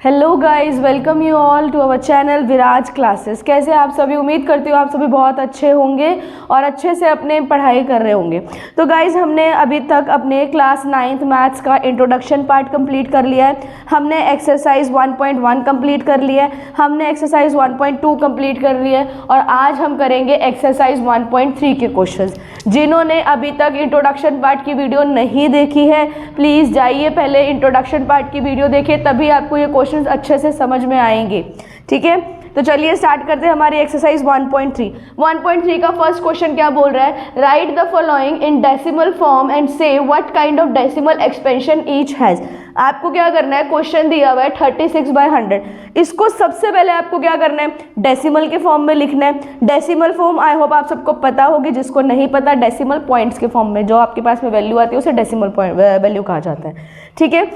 Hello guys, welcome you all to our channel Viraj classes. कैसे आप सभी? उम्मीद करती हूँ आप सभी बहुत अच्छे होंगे और अच्छे से अपने पढ़ाई कर रहे होंगे। तो गाइस, हमने अभी तक अपने क्लास 9th मैथ्स का इंट्रोडक्शन पार्ट कंप्लीट कर लिया है। हमने एक्सरसाइज 1.1 कंप्लीट कर लिया है, हमने एक्सरसाइज 1.2 कंप्लीट कर लिया है और आज हम करेंगे एक्सरसाइज 1.3 के क्वेश्चंस। जिन्होंने अभी तक इंट्रोडक्शन पार्ट की वीडियो नहीं देखी है, प्लीज़ जाइए पहले इंट्रोडक्शन पार्ट की वीडियो देखिए, तभी आपको ये क्वेश्चन अच्छे से समझ में आएंगे। ठीक है, तो चलिए स्टार्ट करते हैं हमारी एक्सरसाइज 1.3। 1.3 का फर्स्ट क्वेश्चन क्या बोल रहा है? Write the following in decimal form and say what kind of decimal expansion each has. आपको क्या करना है, क्वेश्चन दिया हुआ है 36/100। इसको सबसे पहले आपको क्या करना है, डेसिमल के फॉर्म में लिखना है। डेसिमल फॉर्म आई होप आप सबको पता होगी, जिसको नहीं पता डेसिमल पॉइंट्स के फॉर्म में जो आपके पास में वैल्यू आती है उसे डेसिमल वैल्यू कहा जाता है। ठीक है,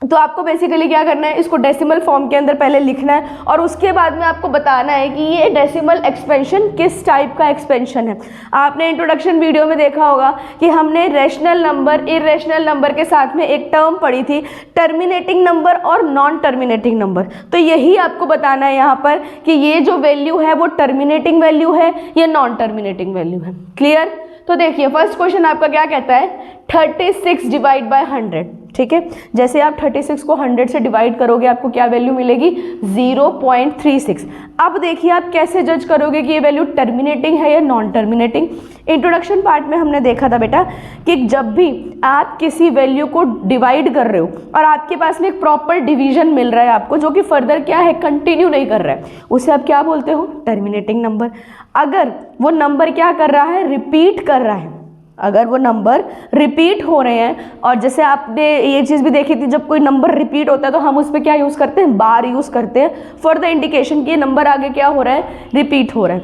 तो आपको बेसिकली क्या करना है, इसको डेसिमल फॉर्म के अंदर पहले लिखना है और उसके बाद में आपको बताना है कि ये डेसिमल एक्सपेंशन किस टाइप का एक्सपेंशन है। आपने इंट्रोडक्शन वीडियो में देखा होगा कि हमने रेशनल नंबर, इरेशनल नंबर के साथ में एक टर्म पढ़ी थी, टर्मिनेटिंग नंबर और नॉन टर्मिनेटिंग नंबर। तो यही आपको बताना है यहाँ पर कि ये जो वैल्यू है वो टर्मिनेटिंग वैल्यू है या नॉन टर्मिनेटिंग वैल्यू है। क्लियर? तो देखिए फर्स्ट क्वेश्चन आपका क्या कहता है, 36 डिवाइड बाय 100। ठीक है, जैसे आप 36 को 100 से डिवाइड करोगे आपको क्या वैल्यू मिलेगी, 0.36। अब देखिए आप कैसे जज करोगे कि ये वैल्यू टर्मिनेटिंग है या नॉन टर्मिनेटिंग। इंट्रोडक्शन पार्ट में हमने देखा था बेटा कि जब भी आप किसी वैल्यू को डिवाइड कर रहे हो और आपके पास में एक प्रॉपर डिवीजन मिल रहा है आपको, जो कि फर्दर क्या है, कंटिन्यू नहीं कर रहा है, उसे आप क्या बोलते हो, टर्मिनेटिंग नंबर। अगर वो नंबर क्या कर रहा है, रिपीट कर रहा है, अगर वो नंबर रिपीट हो रहे हैं, और जैसे आपने ये चीज़ भी देखी थी, जब कोई नंबर रिपीट होता है तो हम उस पर क्या यूज़ करते हैं, बार यूज़ करते हैं फॉर द इंडिकेशन कि ये नंबर आगे क्या हो रहा है, रिपीट हो रहा है।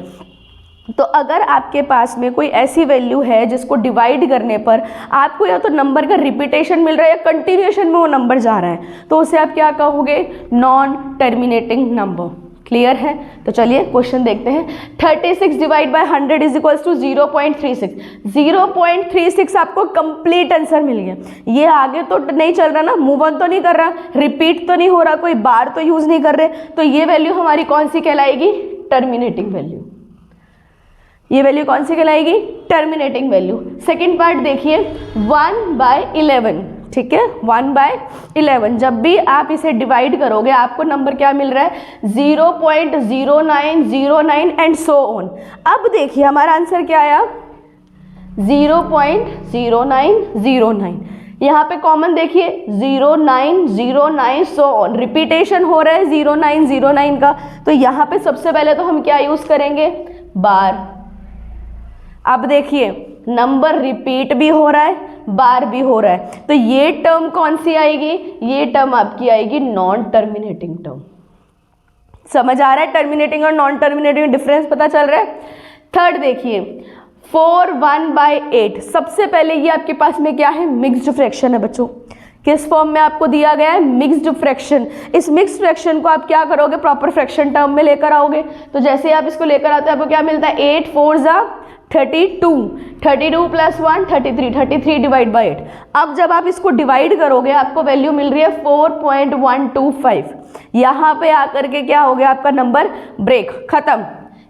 तो अगर आपके पास में कोई ऐसी वैल्यू है जिसको डिवाइड करने पर आपको या तो नंबर का रिपीटेशन मिल रहा है या कंटिन्यूएशन में वो नंबर जा रहा है, तो उसे आप क्या कहोगे, नॉन टर्मिनेटिंग नंबर। क्लियर है? तो चलिए क्वेश्चन देखते हैं। 36 divide by 100 is equals to 0.36। 0.36 आपको कंप्लीट आंसर मिल गया। ये आगे तो नहीं चल रहा ना, मूव ऑन तो नहीं कर रहा, रिपीट तो नहीं हो रहा, कोई बार तो यूज नहीं कर रहे, तो ये वैल्यू हमारी कौन सी कहलाएगी, टर्मिनेटिंग वैल्यू। ये वैल्यू कौन सी कहलाएगी, टर्मिनेटिंग वैल्यू। सेकेंड पार्ट देखिए, 1/11। ठीक है, 1/11 जब भी आप इसे डिवाइड करोगे आपको नंबर क्या मिल रहा है, 0.0909 एंड सो ऑन। अब देखिए हमारा आंसर क्या आया, 0.0909। यहाँ पे कॉमन देखिए 0909 सो ऑन, रिपीटेशन हो रहा है 0909 का, तो यहाँ पे सबसे पहले तो हम क्या यूज करेंगे, बार। अब देखिए नंबर रिपीट भी हो रहा है, बार भी हो रहा है, तो ये टर्म कौन सी आएगी, ये टर्म आपकी आएगी नॉन टर्मिनेटिंग टर्म। समझ आ रहा है टर्मिनेटिंग और नॉन टर्मिनेटिंग डिफरेंस पता चल रहा है। थर्ड देखिए, 4/1/8। सबसे पहले ये आपके पास में क्या है, मिक्स्ड फ्रैक्शन है बच्चों। किस फॉर्म में आपको दिया गया है, मिक्स्ड फ्रैक्शन। इस मिक्स्ड फ्रैक्शन को आप क्या करोगे, प्रॉपर फ्रैक्शन टर्म में लेकर आओगे। तो जैसे आप इसको लेकर आते हैं आपको क्या मिलता है, 8 4 जा 32, 32 + 1 33, 33 डिवाइड बाई 8। अब जब आप इसको डिवाइड करोगे आपको वैल्यू मिल रही है 4.125। यहाँ पे आकर के क्या हो गया, आपका नंबर ब्रेक, खत्म।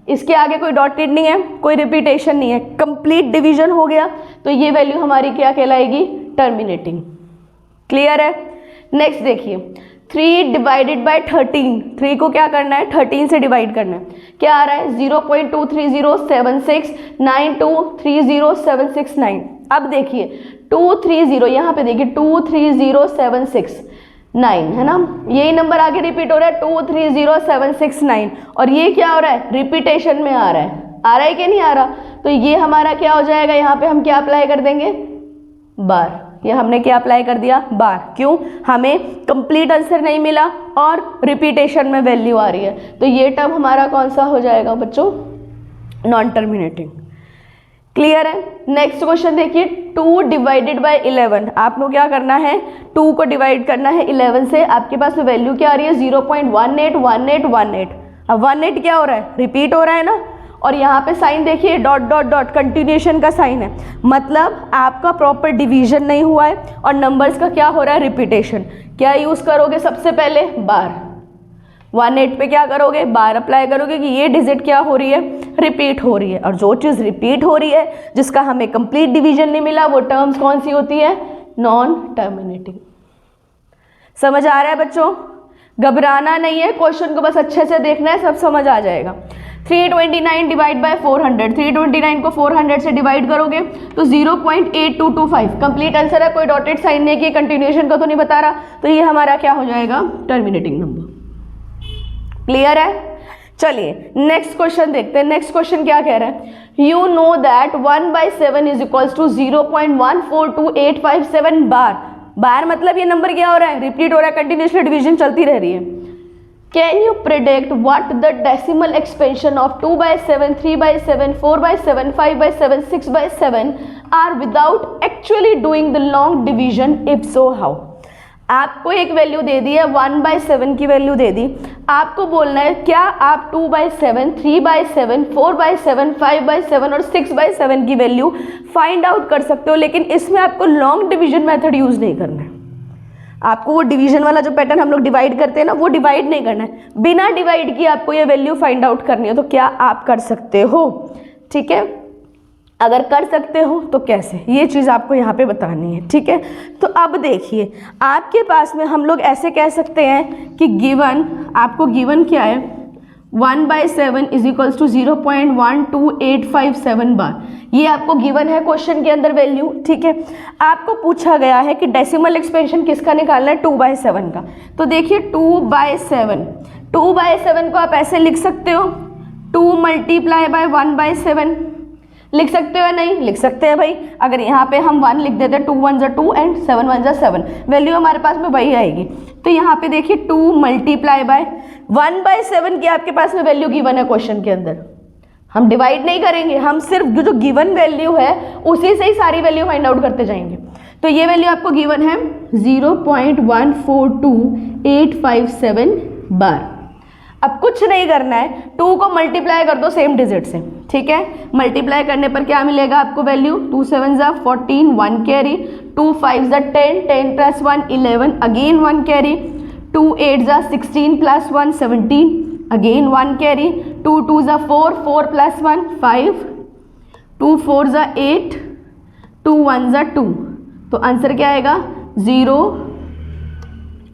इसके आगे कोई डॉटेड नहीं है, कोई रिपीटेशन नहीं है, कंप्लीट डिवीजन हो गया, तो ये वैल्यू हमारी क्या कहलाएगी, टर्मिनेटिंग। क्लियर है? नेक्स्ट देखिए, 3 डिवाइडेड बाय 13। 3 को क्या करना है, 13 से डिवाइड करना है। क्या आ रहा है, 0.2307692307669। अब देखिए 230, यहाँ पे देखिए 230769 है ना, यही नंबर आगे रिपीट हो रहा है 230769, और ये क्या हो रहा है, रिपीटेशन में आ रहा है कि नहीं आ रहा, तो ये हमारा क्या हो जाएगा, यहाँ पे हम क्या अप्लाई कर देंगे, बार। ये हमने क्या अप्लाई कर दिया, बार। क्यों, हमें कंप्लीट आंसर नहीं मिला और रिपीटेशन में वैल्यू आ रही है, तो ये टर्म हमारा कौन सा हो जाएगा बच्चों, नॉन टर्मिनेटिंग। क्लियर है? नेक्स्ट क्वेश्चन देखिए, 2 डिवाइडेड बाय 11। आपको क्या करना है, 2 को डिवाइड करना है 11 से। आपके पास वैल्यू क्या आ रही है, 0.181818। अब 18 क्या हो रहा है, रिपीट हो रहा है ना, और यहाँ पे साइन देखिए डॉट डॉट डॉट, कंटिन्यूएशन का साइन है, मतलब आपका प्रॉपर डिवीजन नहीं हुआ है और नंबर्स का क्या हो रहा है, रिपीटेशन। क्या यूज़ करोगे सबसे पहले, बार। 1/8 पे क्या करोगे, बार अप्लाई करोगे कि ये डिजिट क्या हो रही है, रिपीट हो रही है। और जो चीज़ रिपीट हो रही है, जिसका हमें कंप्लीट डिवीजन नहीं मिला, वो टर्म्स कौन सी होती है, नॉन टर्मिनेटिंग। समझ आ रहा है बच्चों? घबराना नहीं है, क्वेश्चन को बस अच्छे से देखना है, सब समझ आ जाएगा। 329 डिवाइड बाय 400, 329 को 400 से डिवाइड करोगे तो 0.8225 कंप्लीट आंसर है, कोई डॉटेड साइन नहीं कि कंटिन्यूएशन का तो नहीं बता रहा, तो ये हमारा क्या हो जाएगा, टर्मिनेटिंग नंबर। क्लियर है? चलिए नेक्स्ट क्वेश्चन देखते हैं। नेक्स्ट क्वेश्चन क्या कह रहा है, you know that 1/7 is equals to 0.142857 bar. Bar मतलब ये नंबर क्या हो रहा है, रिपीट हो रहा है, कंटिन्यूअसली डिवीजन चलती रह रही है। Can you predict what the decimal expansion of 2/7, 3/7, 4/7, 5/7, 6/7 are without actually doing the long division, if so how. आपको एक वैल्यू दे दी है, 1/7 की वैल्यू दे दी, आपको बोलना है क्या आप 2/7, 3/7, 4/7, 5/7 और 6/7 की वैल्यू फाइंड आउट कर सकते हो, लेकिन इसमें आपको लॉन्ग डिवीजन मेथड यूज नहीं करना है। आपको वो डिवीजन वाला जो पैटर्न हम लोग डिवाइड करते हैं ना, वो डिवाइड नहीं करना है, बिना डिवाइड किए आपको ये वैल्यू फाइंड आउट करनी है। तो क्या आप कर सकते हो? ठीक है, अगर कर सकते हो तो कैसे, ये चीज़ आपको यहाँ पे बतानी है। ठीक है, तो अब देखिए आपके पास में हम लोग ऐसे कह सकते हैं कि गिवन, आपको गिवन क्या है, 1/7 इज इक्वल्स टू 0.12857 बार, ये आपको गिवन है क्वेश्चन के अंदर वैल्यू। ठीक है, आपको पूछा गया है कि डेसिमल एक्सपेंशन किसका निकालना है, 2/7 का। तो देखिए 2/7 को आप ऐसे लिख सकते हो, 2 मल्टीप्लाई बाय 1/7 लिख सकते हो या नहीं, लिख सकते हैं भाई। अगर यहाँ पे हम 1 लिख देते, 2 1 जा 2 एंड 7 1 जा 7, वैल्यू हमारे पास में वही आएगी। तो यहाँ पे देखिए 2 मल्टीप्लाई बाय 1/7 की आपके पास में वैल्यू गिवन है क्वेश्चन के अंदर, हम डिवाइड नहीं करेंगे, हम सिर्फ जो गिवन वैल्यू है उसी से ही सारी वैल्यू फाइंड आउट करते जाएंगे। तो ये वैल्यू आपको गिवन है 0.142857 बार। अब कुछ नहीं करना है, 2 को मल्टीप्लाई कर दो सेम डिजिट से। ठीक है, मल्टीप्लाई करने पर क्या मिलेगा आपको वैल्यू, 2 7 जा 14, 1 कैरी, 2 5 जा 10, 10 प्लस 1 11, अगेन 1 कैरी, 2 8 जा 16 प्लस 1 17, अगेन 1 कैरी, 2 2 जा 4, 4 प्लस 1 5, 2 4 जा 8, 2 1 जा 2। तो आंसर क्या आएगा, 0,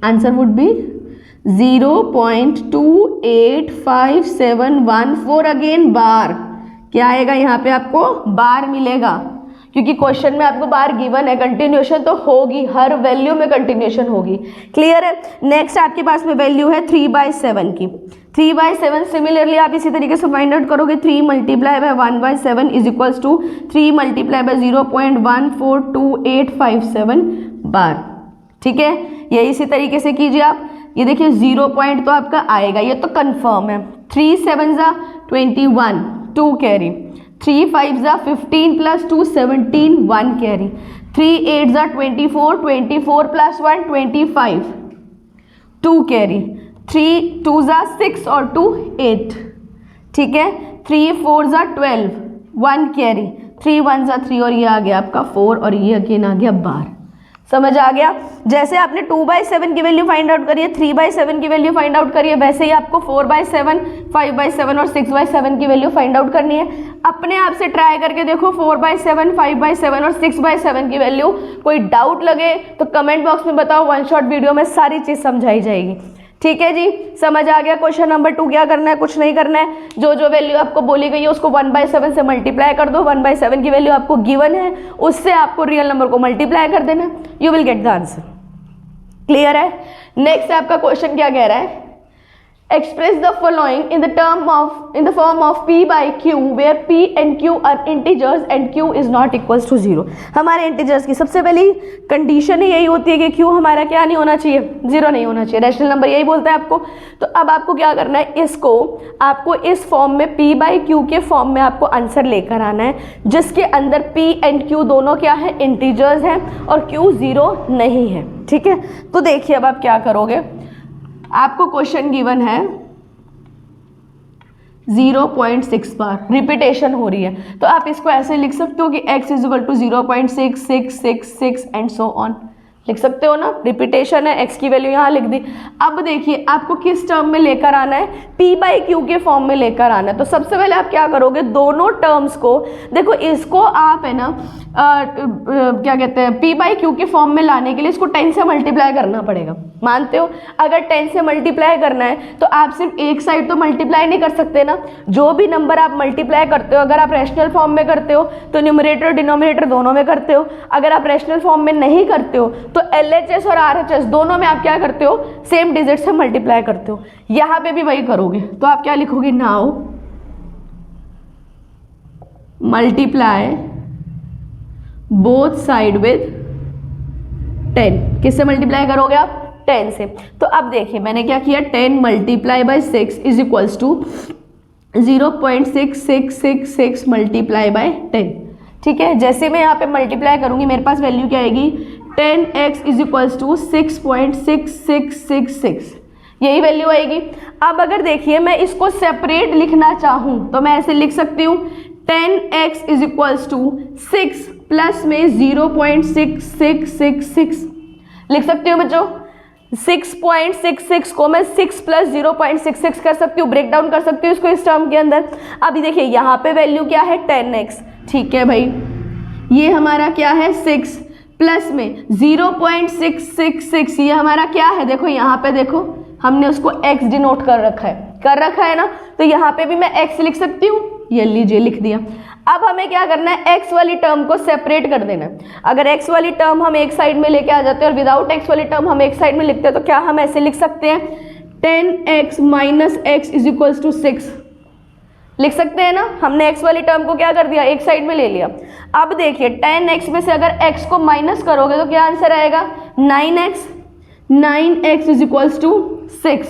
आंसर वुड बी 0.285714, अगेन बार। क्या आएगा यहाँ पे, आपको बार मिलेगा, क्योंकि क्वेश्चन में आपको बार गिवन है, कंटिन्यूएशन तो होगी, हर वैल्यू में कंटिन्यूएशन होगी। क्लियर है? नेक्स्ट आपके पास में वैल्यू है 3/7 की। 3/7 सिमिलरली आप इसी तरीके से फाइंड आउट करोगे, 3 multiply by 1/7 is equals to 3 multiply by 0.142857 bar. ठीक है, ये इसी तरीके से कीजिए आप। ये देखिए 0 पॉइंट तो आपका आएगा, ये तो कंफर्म है। 3 7 जा 21, 2 कैरी, 3 5 जा 15 प्लस 2 17, 1 कैरी, 3 8 जा 24, 24 प्लस 1 25, 2 कैरी, 3 2 जा 6 और 2 8। ठीक है, 3 4 जा 12, 1 कैरी, 3 1 जा 3 और ये आ गया आपका 4 और ये अगेन आ गया बार। समझ आ गया? जैसे आपने 2/7 की वैल्यू फाइंड आउट करी है, 3/7 की वैल्यू फाइंड आउट करी है, वैसे ही आपको 4/7, 5/7 और 6/7 की वैल्यू फाइंड आउट करनी है। अपने आप से ट्राई करके देखो 4/7, 5/7 और 6/7 की वैल्यू। कोई डाउट लगे तो कमेंट बॉक्स में बताओ, वन शॉट वीडियो में सारी चीज़ समझाई जाएगी। ठीक है जी, समझ आ गया? क्वेश्चन नंबर 2 क्या करना है, कुछ नहीं करना है, जो जो वैल्यू आपको बोली गई है उसको 1/7 से मल्टीप्लाई कर दो। 1/7 की वैल्यू आपको गिवन है, उससे आपको रियल नंबर को मल्टीप्लाई कर देना, you will get the answer. Clear है? नेक्स्ट आपका क्वेश्चन क्या कह रहा है, express the following in the form of p by q where p and q are integers and q is not equals to 0। हमारे integers की सबसे पहली कंडीशन ही यही होती है कि q हमारा क्या नहीं होना चाहिए, 0 नहीं होना चाहिए, रैशनल नंबर यही बोलता है आपको। तो अब आपको क्या करना है, इसको आपको इस फॉर्म में p by q के फॉर्म में आपको आंसर लेकर आना है, जिसके अंदर p and q दोनों क्या है, इंटीजर्स हैं और q 0 नहीं है। ठीक है, तो देखिए अब आप क्या करोगे, आपको क्वेश्चन गिवन है 0.6 बार रिपीटेशन हो रही है, तो आप इसको ऐसे लिख सकते हो कि x is equal to 0.6666 and so on. लिख सकते हो ना, रिपीटेशन है, x की वैल्यू यहाँ लिख दी। अब देखिए आपको किस टर्म में लेकर आना है, p बाई क्यू के फॉर्म में लेकर आना है। तो सबसे पहले आप क्या करोगे, दोनों टर्म्स को देखो, इसको आप है ना क्या कहते हैं, p बाई क्यू के फॉर्म में लाने के लिए इसको 10 से मल्टीप्लाई करना पड़ेगा, मानते हो? अगर 10 से मल्टीप्लाई करना है तो आप सिर्फ एक साइड तो मल्टीप्लाई नहीं कर सकते ना, जो भी नंबर आप मल्टीप्लाई करते हो, अगर आप रैशनल फॉर्म में करते हो तो न्यूमरेटर डिनोमिनेटर दोनों में करते हो, अगर आप रैशनल फॉर्म में नहीं करते हो तो LHS और RHS दोनों में आप क्या करते हो, सेम डिजिट से मल्टीप्लाई करते हो। यहाँ पे भी वही करोगे, तो आप क्या लिखोगे, now multiply both side with 10। किससे मल्टीप्लाई करोगे आप, 10 से। तो अब देखिए मैंने क्या किया, 10 multiply by 6 is equals to 0.6666 multiply by 10। ठीक है, जैसे मैं यहाँ पे मल्टीप्लाई करूंगी मेरे पास वैल्यू क्या आएगी, 10x इज इक्वल्स टू 6.6666, यही वैल्यू आएगी। अब अगर देखिए मैं इसको सेपरेट लिखना चाहूँ तो मैं ऐसे लिख सकती हूँ, 10x is equals to 6 plus में 0.6666 लिख सकती हूँ बच्चों। 6.66 को मैं 6 प्लस 0.66 कर सकती हूँ, ब्रेक डाउन कर सकती हूँ इसको इस टर्म के अंदर। अभी देखिए यहाँ पे वैल्यू क्या है, 10x, ठीक है भाई, ये हमारा क्या है 6 प्लस में 0.666, ये हमारा क्या है, देखो यहाँ पे देखो हमने उसको x डिनोट कर रखा है ना, तो यहाँ पे भी मैं x लिख सकती हूँ, ये लीजिए लिख दिया। अब हमें क्या करना है, x वाली टर्म को सेपरेट कर देना है। अगर x वाली टर्म हम एक साइड में लेके आ जाते हैं और विदाउट x वाली टर्म हम एक साइड में लिखते हैं, तो क्या हम ऐसे लिख सकते हैं, 10x minus x is equals to 6 लिख सकते हैं ना। हमने x वाली टर्म को क्या कर दिया, एक साइड में ले लिया। अब देखिए 10x में से अगर x को माइनस करोगे तो क्या आंसर आएगा, 9x इज इक्वल्स टू 6।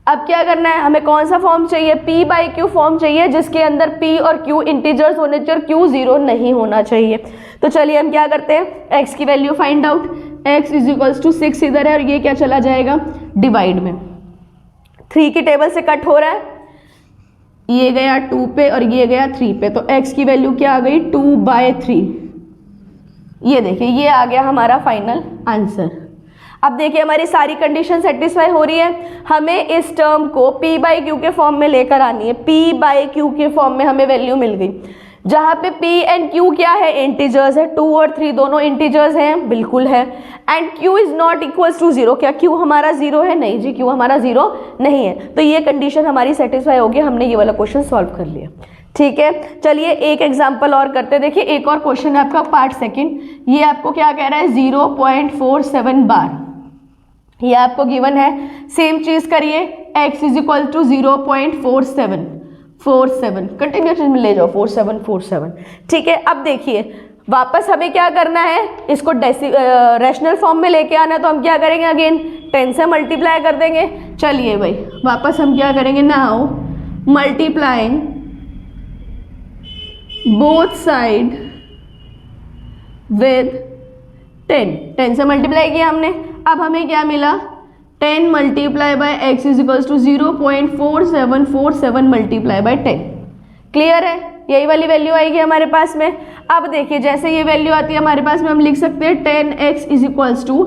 अब क्या करना है, हमें कौन सा फॉर्म चाहिए, p बाई क्यू फॉर्म चाहिए, जिसके अंदर p और q इंटीजर्स होने चाहिए और q 0 नहीं होना चाहिए। तो चलिए हम क्या करते हैं, x की value find out, x is equals to 6 इधर है और ये क्या चला जाएगा डिवाइड में, 3 की टेबल से कट हो रहा है, ये गया 2 पे और ये गया 3 पे, तो x की वैल्यू क्या आ गई, 2/3। ये देखिए ये आ गया हमारा फाइनल आंसर। अब देखिए हमारी सारी कंडीशन सेटिस्फाई हो रही है, हमें इस टर्म को p बाई क्यू के फॉर्म में लेकर आनी है। p बाई क्यू के फॉर्म में हमें वैल्यू मिल गई, जहाँ पे p एंड q क्या है, इंटीजर्स है, 2 और 3 दोनों इंटीजर्स हैं, बिल्कुल है। And q is not equals to 0, क्या q हमारा 0 है, नहीं जी q हमारा 0 नहीं है। तो ये कंडीशन हमारी सेटिस्फाई होगी, हमने ये वाला क्वेश्चन सॉल्व कर लिया। ठीक है, चलिए एक एग्जाम्पल और करते हैं। देखिए एक और क्वेश्चन है आपका पार्ट सेकंड, ये आपको क्या कह रहा है, 0.47 बार, ये आपको गिवन है। सेम चीज करिए, x is equal to 0.47 continuous में ले जाओ, 4747। ठीक है, अब देखिए वापस हमें क्या करना है, इसको रैशनल फॉर्म में लेके आना है, तो हम क्या करेंगे, अगेन 10 से मल्टीप्लाई कर देंगे। चलिए भाई वापस हम क्या करेंगे, now multiplying both side with 10 से मल्टीप्लाई किया हमने। अब हमें क्या मिला, 10 multiply by x is equals to 0.4747 multiply by 10। Clear है, यही वाली वैल्यू आएगी हमारे पास में। अब देखिए जैसे ये वैल्यू आती है हमारे पास में, हम लिख सकते हैं 10x is equals to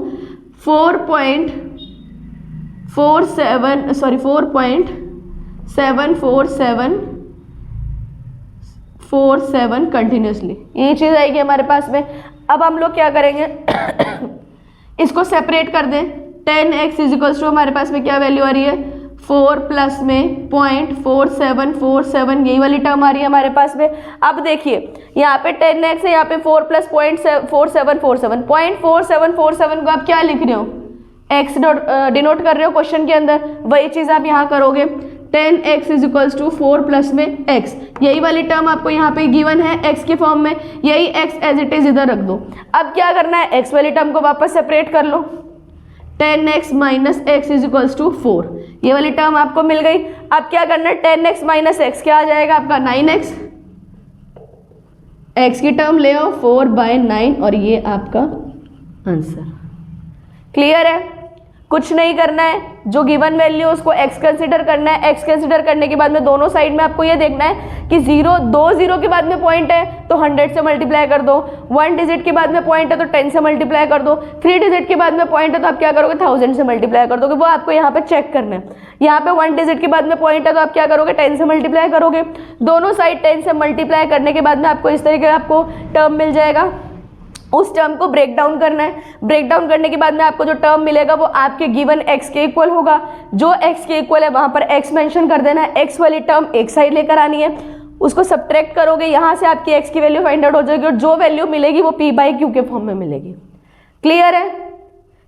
4.747 continuously, ये चीज़ आएगी हमारे पास में। अब हम लोग क्या करेंगे इसको सेपरेट कर दें, 10x इज इक्वल्स टू हमारे पास में क्या वैल्यू आ रही है, 4 प्लस में 0.4747, यही वाली टर्म आ रही है हमारे पास में। अब देखिए यहाँ पे 10x है, यहाँ पे 4 प्लस 0.4747 को आप क्या लिख रहे हो, x डिनोट कर रहे हो क्वेश्चन के अंदर, वही चीज़ आप यहाँ करोगे। 10x is equals to 4 plus में x, यही वाली टर्म आपको यहाँ पे गिवन है x के फॉर्म में, यही x एज इट इज इधर रख दो। अब क्या करना है, x वाली टर्म को वापस सेपरेट कर लो, 10x minus x is equals to 4, ये वाली टर्म आपको मिल गई। अब क्या करना है, 10x माइनस x क्या आ जाएगा आपका 9x, x की टर्म ले आओ 4/9 और ये आपका आंसर। क्लियर है, कुछ नहीं करना है, जो गिवन वैल्यू है उसको x कंसिडर करना है। x कंसिडर करने के बाद में दोनों साइड में आपको ये देखना है कि 2 जीरो के बाद में पॉइंट है तो 100 से मल्टीप्लाई कर दो, 1 डिजिट के बाद में पॉइंट है तो 10 से मल्टीप्लाई कर दो, 3 डिजिट के बाद में पॉइंट है तो आप क्या करोगे 1000 से मल्टीप्लाई कर दोगे। वो आपको यहाँ पे चेक करना है। यहाँ पे 1 डिजिट के बाद में पॉइंट है तो आप क्या करोगे 10 से मल्टीप्लाई करोगे। दोनों साइड 10 से मल्टीप्लाई करने के बाद में आपको इस तरीके का आपको टर्म मिल जाएगा। उस टर्म को ब्रेक डाउन करना है। ब्रेक डाउन करने के बाद में आपको जो टर्म मिलेगा वो आपके गिवन x के इक्वल होगा। जो x के इक्वल है वहाँ पर x मेंशन कर देना है। x वाली टर्म एक साइड लेकर आनी है, उसको सब्ट्रैक्ट करोगे, यहाँ से आपकी x की वैल्यू फाइंड आउट हो जाएगी और जो वैल्यू मिलेगी वो p/q के फॉर्म में मिलेगी। क्लियर है,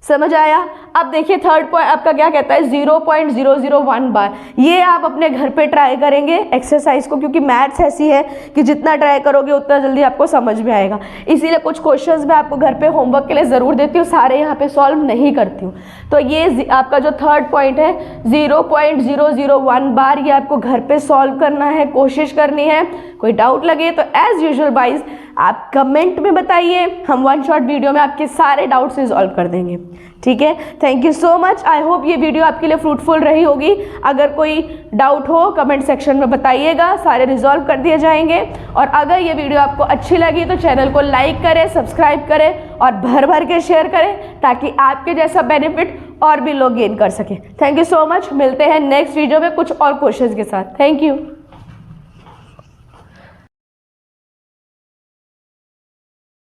समझ आया। अब देखिए थर्ड पॉइंट आपका क्या कहता है 0.001 बार। ये आप अपने घर पे ट्राई करेंगे एक्सरसाइज को, क्योंकि मैथ्स ऐसी है कि जितना ट्राई करोगे उतना जल्दी आपको समझ में आएगा। इसीलिए कुछ क्वेश्चंस मैं आपको घर पे होमवर्क के लिए ज़रूर देती हूँ, सारे यहाँ पे सॉल्व नहीं करती हूँ। तो ये आपका जो थर्ड पॉइंट है 0.001 बार, ये आपको घर पे सॉल्व करना है, कोशिश करनी है। कोई डाउट लगे तो एज यूजुअल गाइस आप कमेंट में बताइए, हम वन शॉट वीडियो में आपके सारे डाउट्स रिजॉल्व कर देंगे। ठीक है, thank you so much. I hope ये वीडियो आपके लिए फ्रूटफुल रही होगी। अगर कोई डाउट हो कमेंट सेक्शन में बताइएगा, सारे रिजॉल्व कर दिए जाएंगे। और अगर ये वीडियो आपको अच्छी लगी तो चैनल को लाइक करें, सब्सक्राइब करें और भर भर के शेयर करें, ताकि आपके जैसा बेनिफिट और भी लोग गेन कर सकें। Thank you so much. मिलते हैं नेक्स्ट वीडियो में कुछ और क्वेश्चंस के साथ। Thank you.